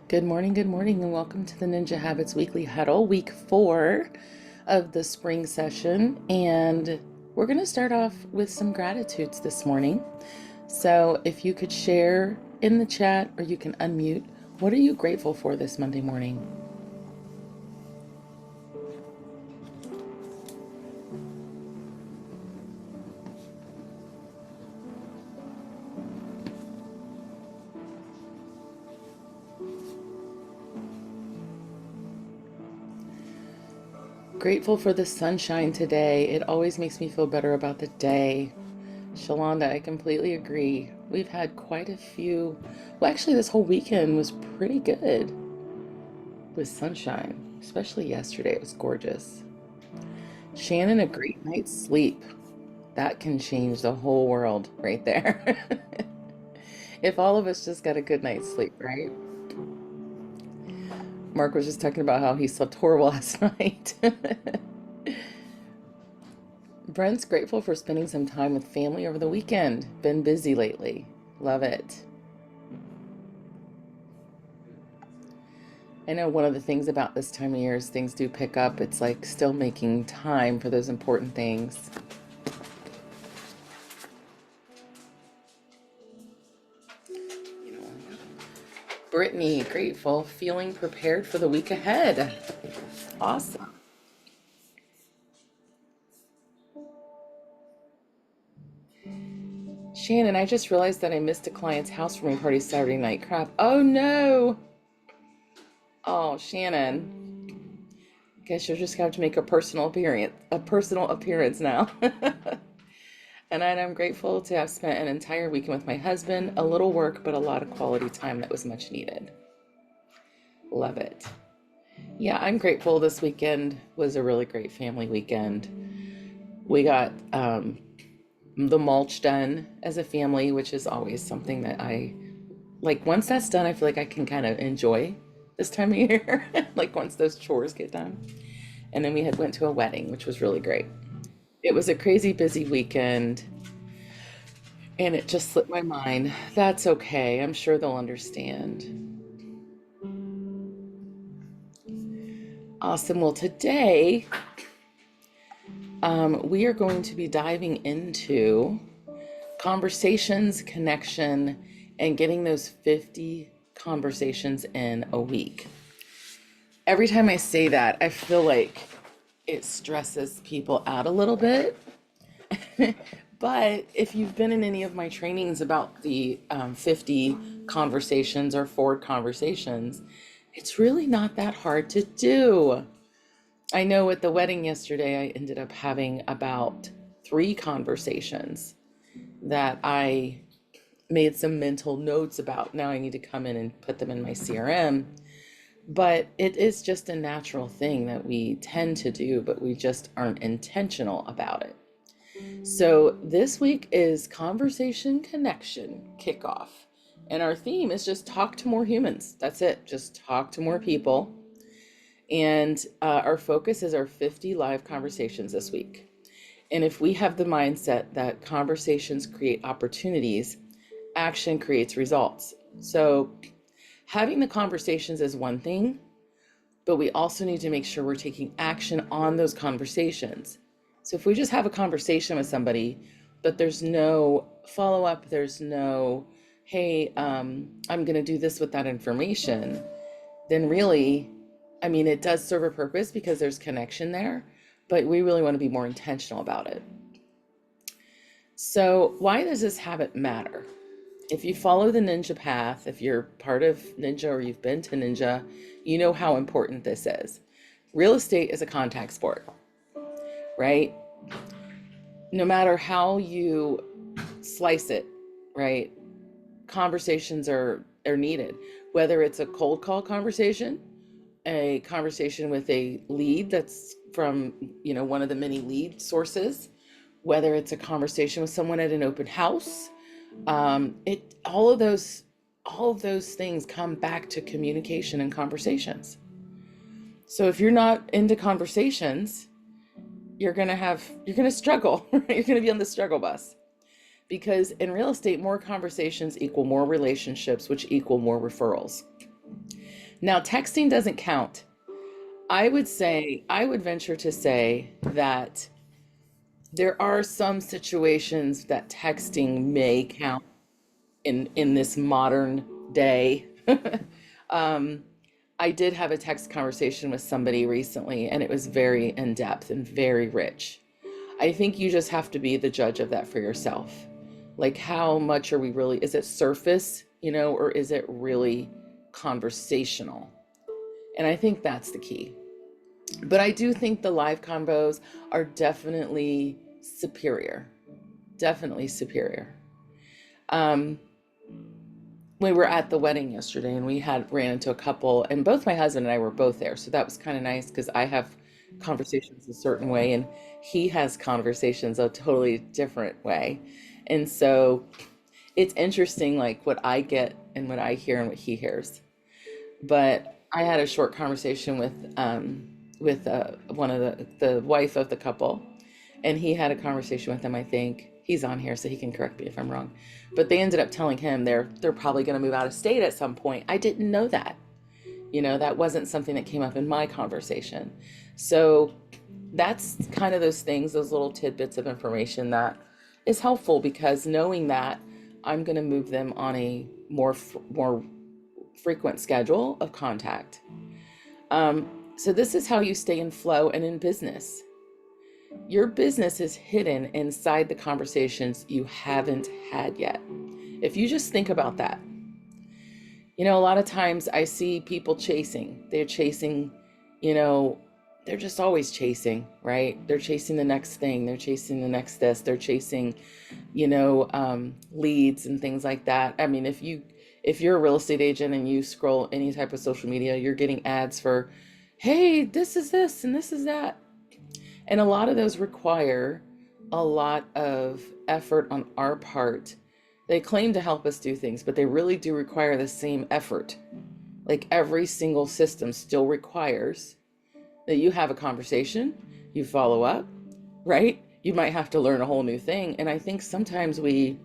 Good morning, and welcome to the Ninja Habits Weekly Huddle, week 4 of the spring session. And we're going to start off with some gratitudes this morning. So if you could share in the chat or you can unmute, what are you grateful for this Monday morning? Grateful for the sunshine today. It always makes me feel better about the day. Shalonda, I completely agree. We've had quite a few, well, actually, this whole weekend was pretty good with sunshine, especially yesterday. It was gorgeous. Shannon, a great night's sleep. That can change the whole world right there. If all of us just got a good night's sleep, right? Mark was just talking about how he slept horrible last night. Brent's grateful for spending some time with family over the weekend. Been busy lately. Love it. I know one of the things about this time of year is things do pick up. It's like still making time for those important things. Brittany, grateful, feeling prepared for the week ahead. Awesome. Shannon, I just realized that I missed a client's housewarming party Saturday night. Crap. Oh no. Oh, Shannon. Guess you'll just have to make a personal appearance now. And I'm grateful to have spent an entire weekend with my husband. A little work, but a lot of quality time that was much needed. Love it. Yeah, I'm grateful. This weekend was a really great family weekend. We got the mulch done as a family, which is always something that I like. Once that's done, I feel like I can kind of enjoy this time of year. Like once those chores get done. And then we had went to a wedding, which was really great. It was a crazy busy weekend, and it just slipped my mind. That's okay. I'm sure they'll understand. Awesome. Well, today we are going to be diving into conversations, connection, and getting those 50 conversations in a week. Every time I say that, I feel like it stresses people out a little bit. But if you've been in any of my trainings about the 50 conversations or forward conversations, it's really not that hard to do. I know at the wedding yesterday, I ended up having about 3 conversations that I made some mental notes about. Now I need to come in and put them in my CRM. But it is just a natural thing that we tend to do, but we just aren't intentional about it. So this week is Conversation Connection Kickoff. And our theme is just talk to more humans. That's it. Just talk to more people. And our focus is our 50 live conversations this week. And if we have the mindset that conversations create opportunities, action creates results. So having the conversations is one thing, but we also need to make sure we're taking action on those conversations. So if we just have a conversation with somebody, but there's no follow-up, there's no, hey, I'm going to do this with that information, then really, I mean, it does serve a purpose because there's connection there, but we really want to be more intentional about it. So why does this habit matter? If you follow the Ninja path, if you're part of Ninja or you've been to Ninja, you know how important this is. Real estate is a contact sport, right? No matter how you slice it, right? Conversations are needed, whether it's a cold call conversation, a conversation with a lead that's from, one of the many lead sources, whether it's a conversation with someone at an open house. All of those things come back to communication and conversations. So if you're not into conversations, you're gonna struggle. Right? You're gonna be on the struggle bus, because in real estate, more conversations equal more relationships, which equal more referrals. Now, texting doesn't count. I would venture to say that there are some situations that texting may count in this modern day. um, I did have a text conversation with somebody recently, and it was very in depth and very rich. I think you just have to be the judge of that for yourself. Like, how much are we really, is it surface, or is it really conversational? And I think that's the key. But I do think the live combos are definitely superior. Definitely superior. Um, we were at the wedding yesterday and we had ran into a couple, and both my husband and I were both there. So that was kind of nice because I have conversations a certain way and he has conversations a totally different way. And so it's interesting, like what I get and what I hear and what he hears. But I had a short conversation with one of the wife of the couple, and he had a conversation with them. I think he's on here, so he can correct me if I'm wrong. But they ended up telling him they're probably going to move out of state at some point. I didn't know that. That wasn't something that came up in my conversation. So that's kind of those things, those little tidbits of information that is helpful, because knowing that I'm going to move them on a more frequent schedule of contact. So this is how you stay in flow and in business. Your business is hidden inside the conversations you haven't had yet. If you just think about that, a lot of times I see people chasing. They're chasing, you know, they're just always chasing, right? They're chasing the next thing. They're chasing the next this. They're chasing, leads and things like that. I mean, if you're a real estate agent and you scroll any type of social media, you're getting ads for, hey, this is this and this is that. And a lot of those require a lot of effort on our part. They claim to help us do things, but they really do require the same effort. Like every single system still requires that you have a conversation, you follow up, right? You might have to learn a whole new thing. And I think sometimes we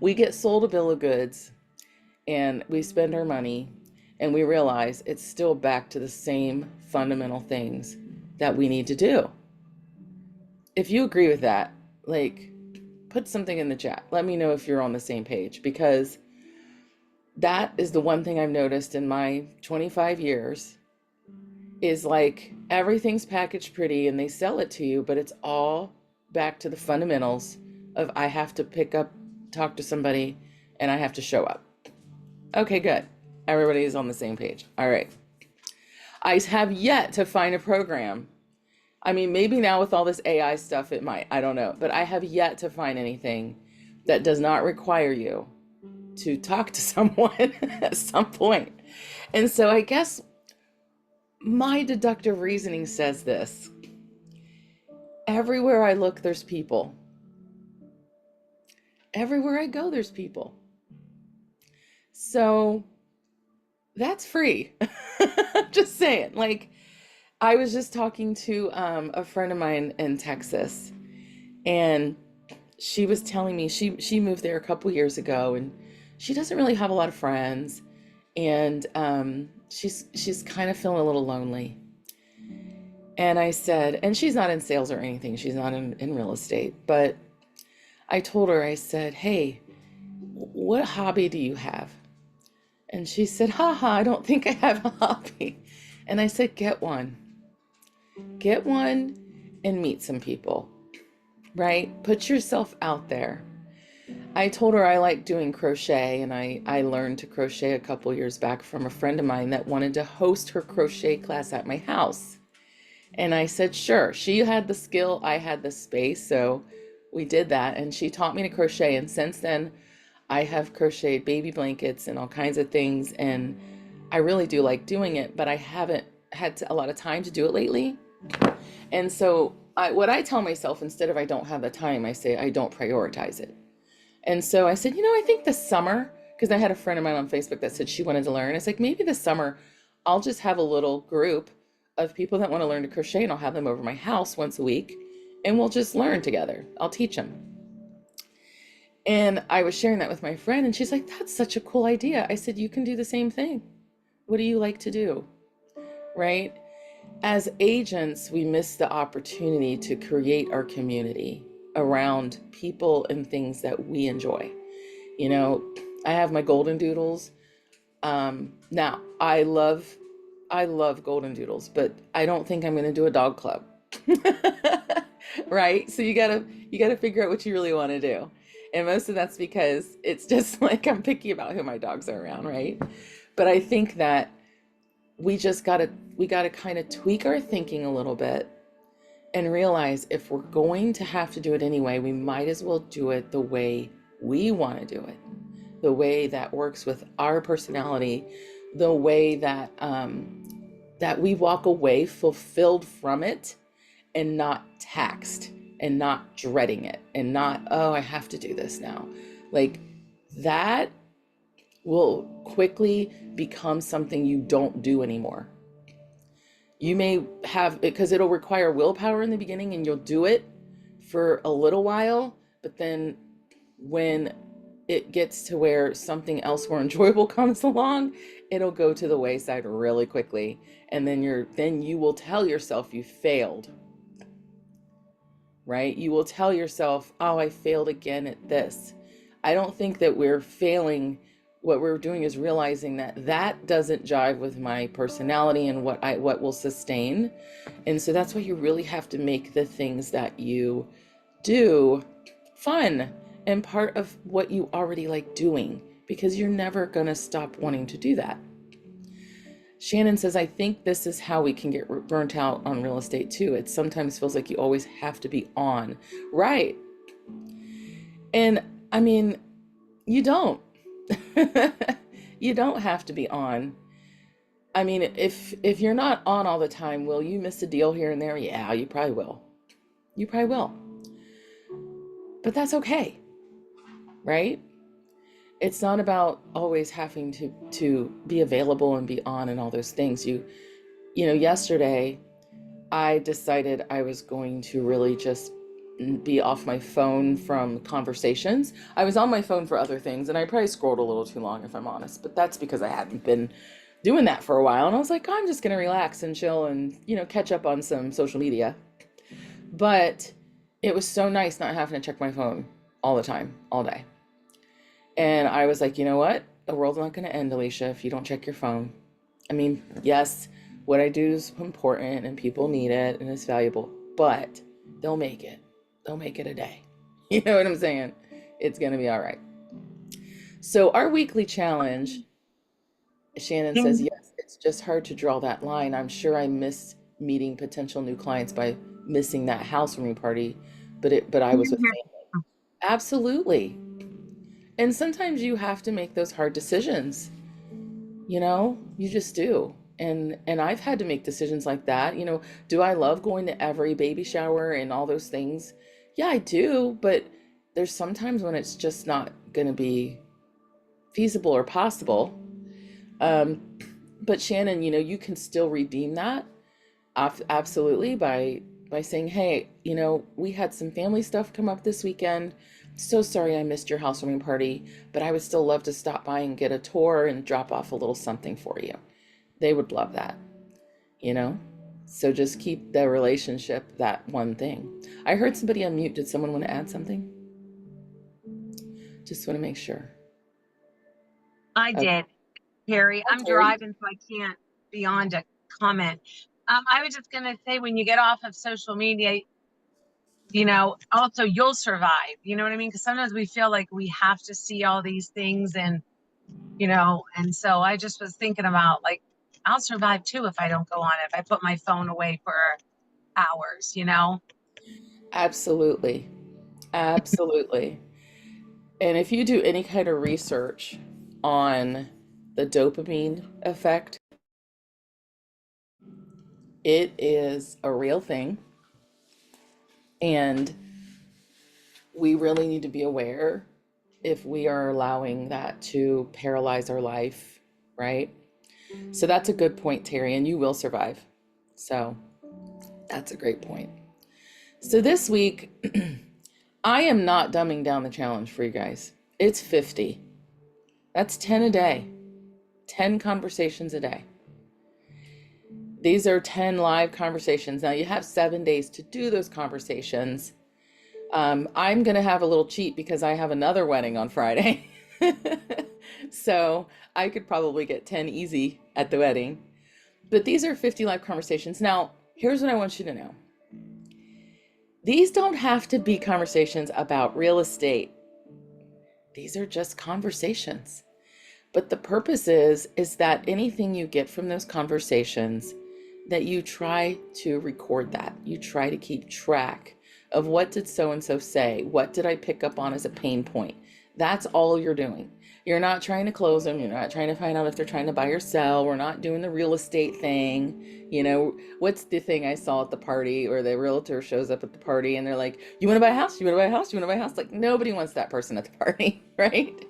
get sold a bill of goods and we spend our money and we realize it's still back to the same fundamental things that we need to do. If you agree with that, like, put something in the chat. Let me know if you're on the same page, because that is the one thing I've noticed in my 25 years is like everything's packaged pretty and they sell it to you, but it's all back to the fundamentals of I have to pick up, talk to somebody, and I have to show up. Okay, good. Everybody is on the same page. All right. I have yet to find a program. I mean, maybe now with all this AI stuff, it might, I don't know, but I have yet to find anything that does not require you to talk to someone at some point. And so I guess my deductive reasoning says this: everywhere I look, there's people. Everywhere I go, there's people. So that's free. Just saying. Like, I was just talking to a friend of mine in Texas, and she was telling me she moved there a couple years ago, and she doesn't really have a lot of friends, and she's kind of feeling a little lonely. And I said, and she's not in sales or anything, she's not in real estate, but I told her, I said, hey, what hobby do you have? And she said, haha, I don't think I have a hobby. And I said, get one. Get one and meet some people, right? Put yourself out there. I told her I like doing crochet, and I learned to crochet a couple years back from a friend of mine that wanted to host her crochet class at my house. And I said, sure. She had the skill, I had the space, so we did that. And she taught me to crochet. And since then, I have crocheted baby blankets and all kinds of things. And I really do like doing it, but I haven't had a lot of time to do it lately. And so what I tell myself, instead of I don't have the time, I say I don't prioritize it. And so I said, I think this summer, because I had a friend of mine on Facebook that said she wanted to learn. It's like, maybe this summer I'll just have a little group of people that want to learn to crochet, and I'll have them over my house once a week, and we'll just learn together. I'll teach them. And I was sharing that with my friend, and she's like, that's such a cool idea. I said, you can do the same thing. What do you like to do? Right? As agents, we miss the opportunity to create our community around people and things that we enjoy. You know, I have my golden doodles. Now I love golden doodles, but I don't think I'm going to do a dog club. Right? So you got to figure out what you really want to do. And most of that's because it's just like I'm picky about who my dogs are around, right? But I think that we just got to we got to kind of tweak our thinking a little bit and realize if we're going to have to do it anyway, we might as well do it the way we want to do it, the way that works with our personality, the way that that we walk away fulfilled from it and not taxed and not dreading it and not, oh, I have to do this now. Like that will quickly become something you don't do anymore. You may have, because it'll require willpower in the beginning and you'll do it for a little while, but then when it gets to where something else more enjoyable comes along, it'll go to the wayside really quickly. And then you will tell yourself you failed, right? You will tell yourself, oh, I failed again at this. I don't think that we're failing. What we're doing is realizing that that doesn't jive with my personality and what will sustain. And so that's why you really have to make the things that you do fun and part of what you already like doing, because you're never going to stop wanting to do that. Shannon says, I think this is how we can get burnt out on real estate too. It sometimes feels like you always have to be on. Right. And I mean, you don't. You don't have to be on. I mean, if you're not on all the time, will you miss a deal here and there? Yeah, you probably will. You probably will. But that's okay, right? It's not about always having to be available and be on and all those things. Yesterday I decided I was going to really just be off my phone from conversations. I was on my phone for other things and I probably scrolled a little too long, if I'm honest, but that's because I hadn't been doing that for a while. And I was like, I'm just going to relax and chill and, catch up on some social media. But it was so nice not having to check my phone all the time, all day. And I was like, you know what? The world's not going to end, Alicia, if you don't check your phone. I mean, yes, what I do is important and people need it and it's valuable, but they'll make it. They'll make it a day. You know what I'm saying? It's going to be all right. So our weekly challenge, Shannon says, yes, it's just hard to draw that line. I'm sure I missed meeting potential new clients by missing that housewarming party, but I was with family. Absolutely. And sometimes you have to make those hard decisions. You just do. And I've had to make decisions like that. Do I love going to every baby shower and all those things? Yeah, I do, but there's sometimes when it's just not going to be feasible or possible. Um, but Shannon, you can still redeem that absolutely by saying, hey, we had some family stuff come up this weekend. So sorry I missed your housewarming party, but I would still love to stop by and get a tour and drop off a little something for you. They would love that, So just keep the relationship that one thing. I heard somebody unmute. Did someone want to add something? Just want to make sure. I did, Carrie. I'm driving, so I can't be on to comment. I was just going to say, when you get off of social media, also you'll survive. You know what I mean? Because sometimes we feel like we have to see all these things and so I just was thinking about, like, I'll survive too if I don't go on it, if I put my phone away for hours. Absolutely. Absolutely. And if you do any kind of research on the dopamine effect, it is a real thing. And we really need to be aware if we are allowing that to paralyze our life, right? So that's a good point, Terry, and you will survive. So that's a great point. So this week, I am not dumbing down the challenge for you guys. It's 50. That's 10 a day. 10 conversations a day. These are 10 live conversations. Now you have 7 days to do those conversations. I'm going to have a little cheat because I have another wedding on Friday. So I could probably get 10 easy at the wedding. But these are 50 live conversations. Now, here's what I want you to know. These don't have to be conversations about real estate. These are just conversations. But the purpose is that anything you get from those conversations, that you try to record that. You try to keep track of what did so-and-so say? What did I pick up on as a pain point? That's all you're doing. You're not trying to close them. You're not trying to find out if they're trying to buy or sell. We're not doing the real estate thing. You know, what's the thing I saw at the party, or the realtor shows up at the party and they're like, you want to buy a house? You want to buy a house? You want to buy a house? Like, nobody wants that person at the party, right?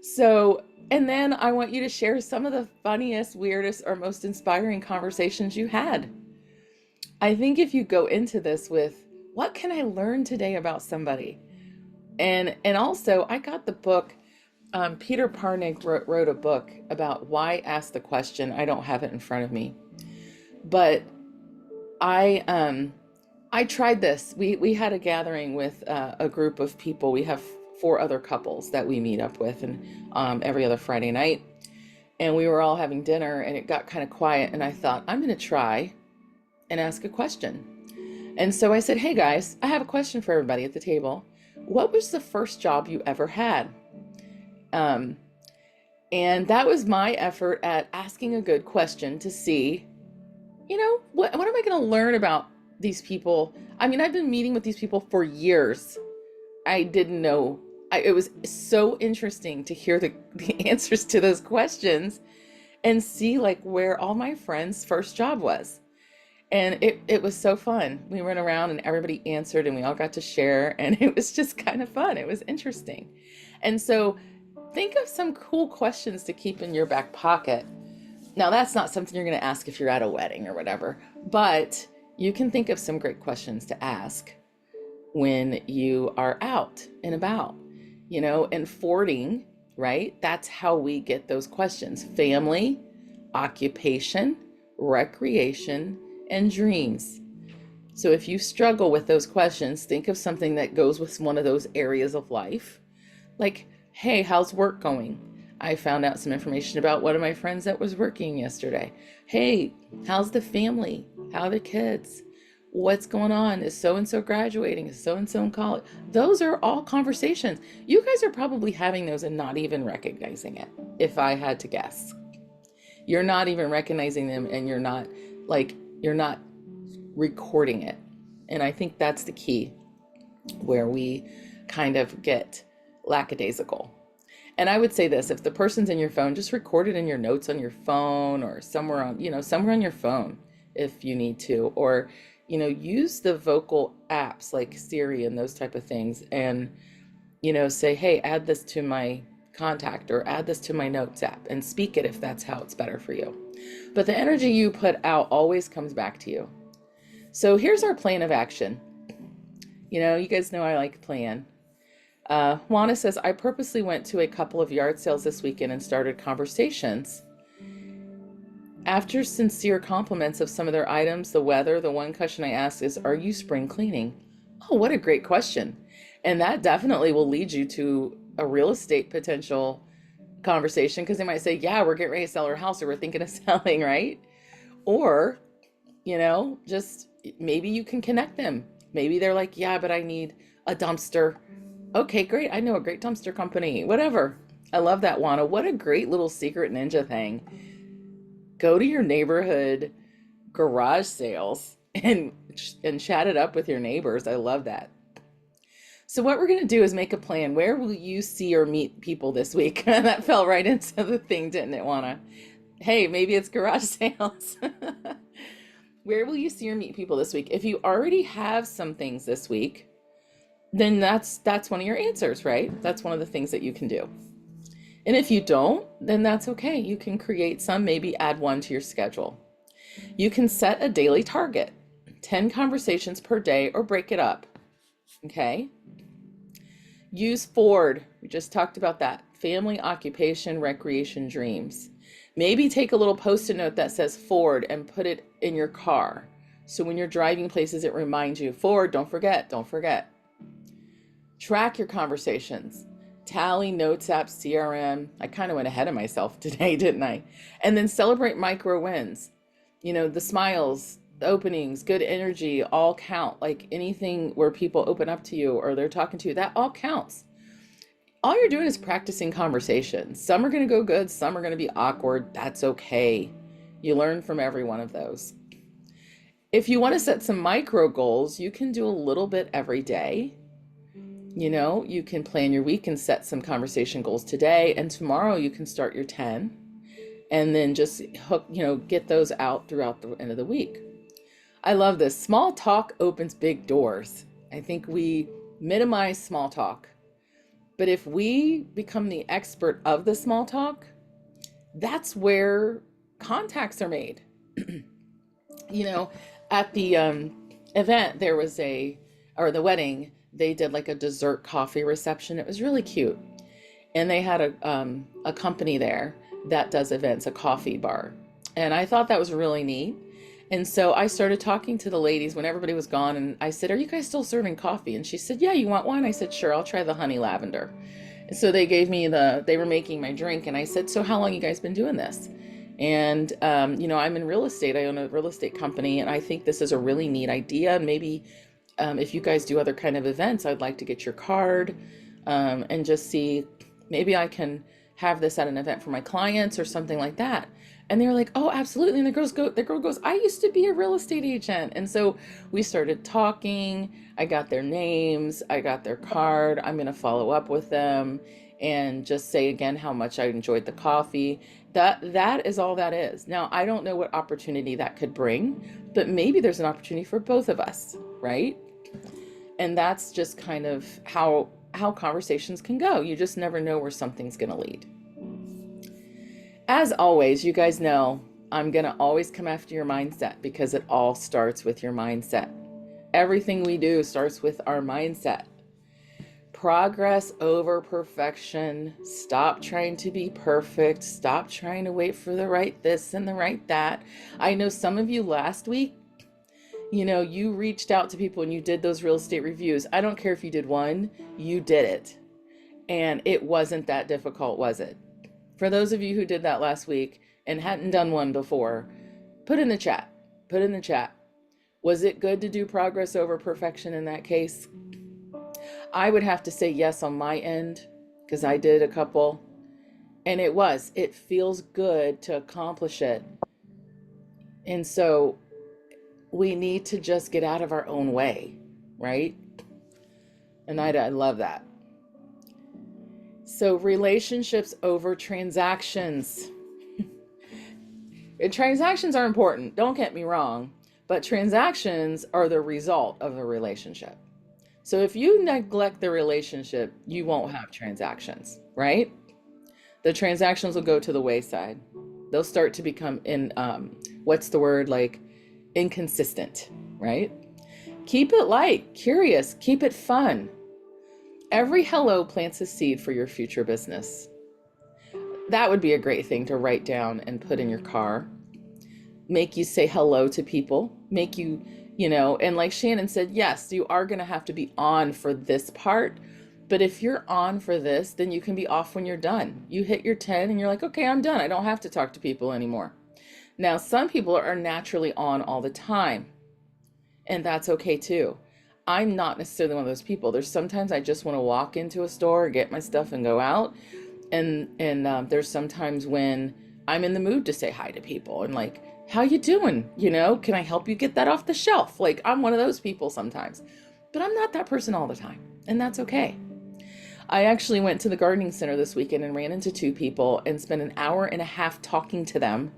So, and then I want you to share some of the funniest, weirdest, or most inspiring conversations you had. I think if you go into this with, what can I learn today about somebody? And also, I got the book, Peter Parnig wrote a book about why ask the question. I don't have it in front of me, but I tried this. We had a gathering with a group of people. We have 4 other couples that we meet up with, and every other Friday night, and we were all having dinner, and it got kind of quiet, and I thought, I'm going to try and ask a question. And so I said, hey guys, I have a question for everybody at the table. What was the first job you ever had? And that was my effort at asking a good question to see, you know, what am I going to learn about these people? I mean, I've been meeting with these people for years. I didn't know. It was so interesting to hear the answers to those questions and see like where all my friends' first job was. And it was so fun. We went around and everybody answered and we all got to share, and it was just kind of fun. It was interesting. And so think of some cool questions to keep in your back pocket. Now, that's not something you're going to ask if you're at a wedding or whatever, but you can think of some great questions to ask when you are out and about, you know, and F.O.R.Ding, right? That's how we get those questions: family, occupation, recreation, and dreams. So if you struggle with those questions, think of something that goes with one of those areas of life. Like, hey, how's work going? I found out some information about one of my friends that was working yesterday. Hey, how's the family? How are the kids? What's going on? Is so-and-so graduating? Is so-and-so in college? Those are all conversations. You guys are probably having those and not even recognizing it, if I had to guess. You're not even recognizing them, and you're not recording it. And I think that's the key where we kind of get lackadaisical. And I would say this: if the person's in your phone, just record it in your notes on your phone, or somewhere on your phone if you need to, or, you know, use the vocal apps like Siri and those type of things, and, you know, say, hey, add this to my contact, or add this to my notes app, and speak it if that's how it's better for you. But the energy you put out always comes back to you. So here's our plan of action. You know, you guys know I like plan. Juana says, I purposely went to a couple of yard sales this weekend and started conversations. After sincere compliments of some of their items, the weather, the one question I asked is, are you spring cleaning? Oh, what a great question. And that definitely will lead you to a real estate potential conversation, because they might say, yeah, we're getting ready to sell our house, or we're thinking of selling, right? Or, you know, just maybe you can connect them. Maybe they're like, yeah, but I need a dumpster. Okay, great. I know a great dumpster company, whatever. I love that, Juana. What a great little secret ninja thing. Go to your neighborhood garage sales and chat it up with your neighbors. I love that. So what we're going to do is make a plan. Where will you see or meet people this week? That fell right into the thing, didn't it, Juana? Hey, maybe it's garage sales. Where will you see or meet people this week? If you already have some things this week, then that's one of your answers, right? That's one of the things that you can do. And if you don't, then that's okay. You can create some, maybe add one to your schedule. You can set a daily target, 10 conversations per day, or break it up. Okay. Use F.O.R.D. We just talked about that. family, occupation, recreation, dreams. Maybe take a little post-it note that says F.O.R.D and put it in your car. So when you're driving places, it reminds you, F.O.R.D, don't forget, don't forget. Track your conversations. Tally, Notes app, CRM. I kind of went ahead of myself today, didn't I? And then celebrate micro wins. You know, the smiles, the openings, good energy all count. Like anything where people open up to you or they're talking to you, that all counts. All you're doing is practicing conversations. Some are going to go good, some are going to be awkward. That's okay. You learn from every one of those. If you want to set some micro goals, you can do a little bit every day. You know, you can plan your week and set some conversation goals today, and tomorrow you can start your 10 and then just hook, get those out throughout the end of the week. I love this. Small talk opens big doors. I think we minimize small talk. But if we become the expert of the small talk, that's where contacts are made. At the event, the wedding, they did like a dessert coffee reception. It was really cute. And they had a company there that does events, a coffee bar. And I thought that was really neat. And so I started talking to the ladies when everybody was gone. And I said, "Are you guys still serving coffee?" And she said, "Yeah, you want one?" I said, "Sure, I'll try the honey lavender." And so they gave me they were making my drink. And I said, "So how long you guys been doing this?" And, I'm in real estate. I own a real estate company. And I think this is a really neat idea. And maybe if you guys do other kind of events, I'd like to get your card and just see, maybe I can have this at an event for my clients or something like that. And they were like, "Oh, absolutely." And the girl goes, "I used to be a real estate agent." And so we started talking. I got their names. I got their card. I'm going to follow up with them and just say again how much I enjoyed the coffee. That is all that is. Now, I don't know what opportunity that could bring, but maybe there's an opportunity for both of us, right? And that's just kind of how conversations can go. You just never know where something's going to lead. As always, you guys know I'm going to always come after your mindset because it all starts with your mindset. Everything we do starts with our mindset. Progress over perfection. Stop trying to be perfect. Stop trying to wait for the right this and the right that. I know some of you last week, you reached out to people and you did those real estate reviews. I don't care if you did one, you did it. And it wasn't that difficult, was it? For those of you who did that last week and hadn't done one before, put in the chat. Was it good to do progress over perfection in that case? I would have to say yes on my end because I did a couple. And it feels good to accomplish it. And so we need to just get out of our own way, right? And I love that. So relationships over transactions. Transactions are important, don't get me wrong, but transactions are the result of a relationship. So if you neglect the relationship, you won't have transactions, right? The transactions will go to the wayside. They'll start to become inconsistent, right? Keep it light, curious, keep it fun. Every hello plants a seed for your future business. That would be a great thing to write down and put in your car. Make you say hello to people, make you, and like Shannon said, yes, you are going to have to be on for this part. But if you're on for this, then you can be off when you're done. You hit your 10 and you're like, okay, I'm done. I don't have to talk to people anymore. Now, some people are naturally on all the time, and that's okay too. I'm not necessarily one of those people. There's sometimes I just want to walk into a store, get my stuff and go out. And there's sometimes when I'm in the mood to say hi to people and like, how you doing? Can I help you get that off the shelf? Like, I'm one of those people sometimes, but I'm not that person all the time. And that's okay. I actually went to the gardening center this weekend and ran into 2 people and spent an hour and a half talking to them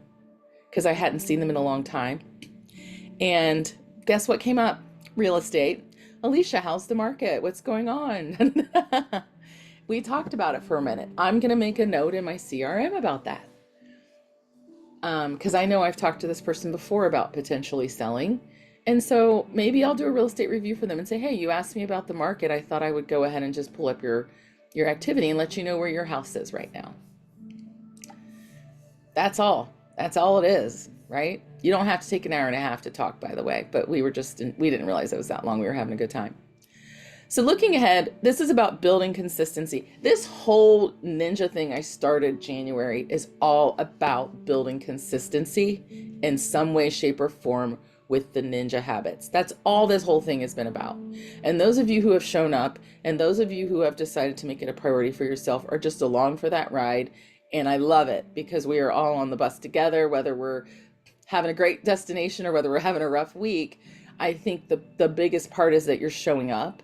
because I hadn't seen them in a long time. And guess what came up? Real estate. Alicia, how's the market? What's going on? We talked about it for a minute. I'm going to make a note in my CRM about that. Because I know I've talked to this person before about potentially selling. And so maybe I'll do a real estate review for them and say, hey, you asked me about the market. I thought I would go ahead and just pull up your your activity and let you know where your house is right now. That's all. That's all it is, right? You don't have to take an hour and a half to talk, by the way, but we didn't realize it was that long. We were having a good time. So looking ahead, this is about building consistency. This whole ninja thing I started January is all about building consistency in some way, shape, or form with the ninja habits. That's all this whole thing has been about. And those of you who have shown up and those of you who have decided to make it a priority for yourself are just along for that ride. And I love it because we are all on the bus together, whether we're having a great destination or whether we're having a rough week. I think the biggest part is that you're showing up.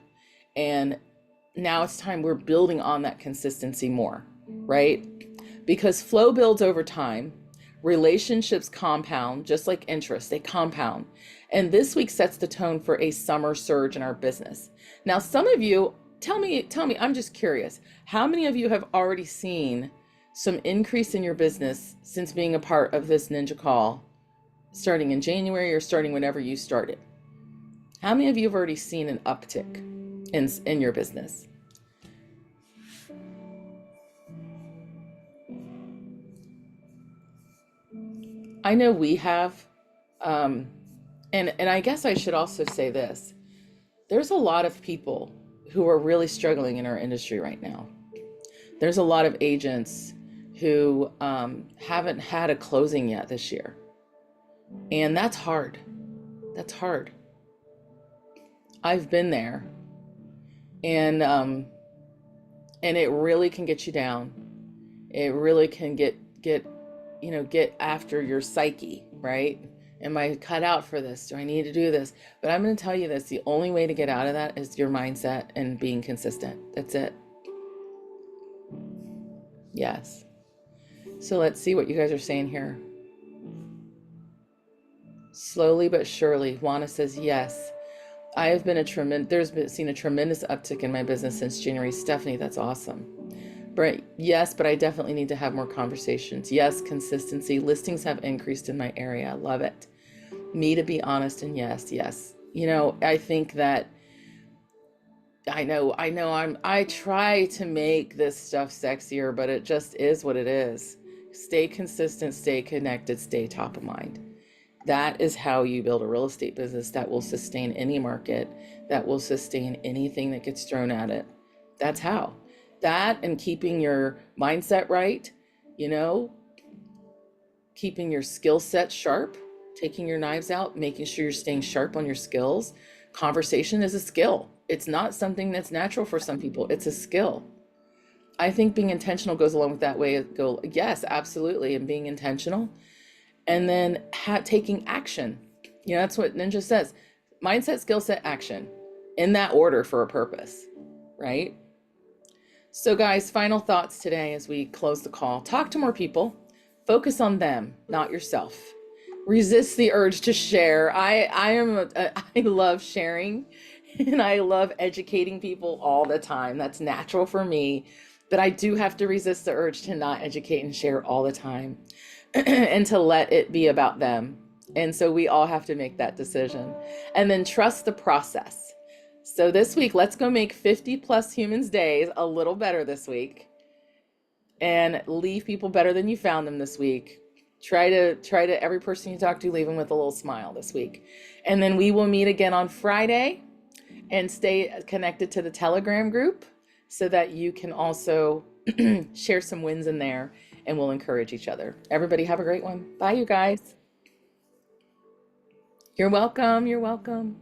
And now it's time we're building on that consistency more, right? Because flow builds over time. Relationships compound, just like interest, they compound. And this week sets the tone for a summer surge in our business. Now, some of you, tell me, I'm just curious, how many of you have already seen some increase in your business since being a part of this Ninja Call, starting in January or starting whenever you started? How many of you have already seen an uptick in your business? I know we have, and I guess I should also say this. There's a lot of people who are really struggling in our industry right now. There's a lot of agents who haven't had a closing yet this year. And that's hard. That's hard. I've been there. And it really can get you down. It really can get after your psyche, right? Am I cut out for this? Do I need to do this? But I'm going to tell you this, the only way to get out of that is your mindset and being consistent. That's it. Yes. So let's see what you guys are saying here. Slowly but surely, Juana says yes. I have been seen a tremendous uptick in my business since January. Stephanie, that's awesome. Brent, yes, but I definitely need to have more conversations. Yes, consistency. Listings have increased in my area. Love it. Me, to be honest, and yes. I think that I try to make this stuff sexier, but it just is what it is. Stay consistent, stay connected, stay top of mind. That is how you build a real estate business that will sustain any market, that will sustain anything that gets thrown at it. That's how. That and keeping your mindset right, keeping your skill set sharp, taking your knives out, making sure you're staying sharp on your skills. Conversation is a skill. It's not something that's natural for some people. It's a skill. I think being intentional goes along with that way. Yes, absolutely. And being intentional. And then taking action. That's what Ninja says. Mindset, skill set, action. In that order for a purpose, right? So guys, final thoughts today as we close the call. Talk to more people. Focus on them, not yourself. Resist the urge to share. I love sharing and I love educating people all the time. That's natural for me, but I do have to resist the urge to not educate and share all the time and to let it be about them. And so we all have to make that decision and then trust the process. So this week, let's go make 50 plus humans days a little better this week and leave people better than you found them this week. Try to every person you talk to, leave them with a little smile this week. And then we will meet again on Friday and stay connected to the Telegram group so that you can also share some wins in there and we'll encourage each other. Everybody have a great one. Bye, you guys. You're welcome. You're welcome.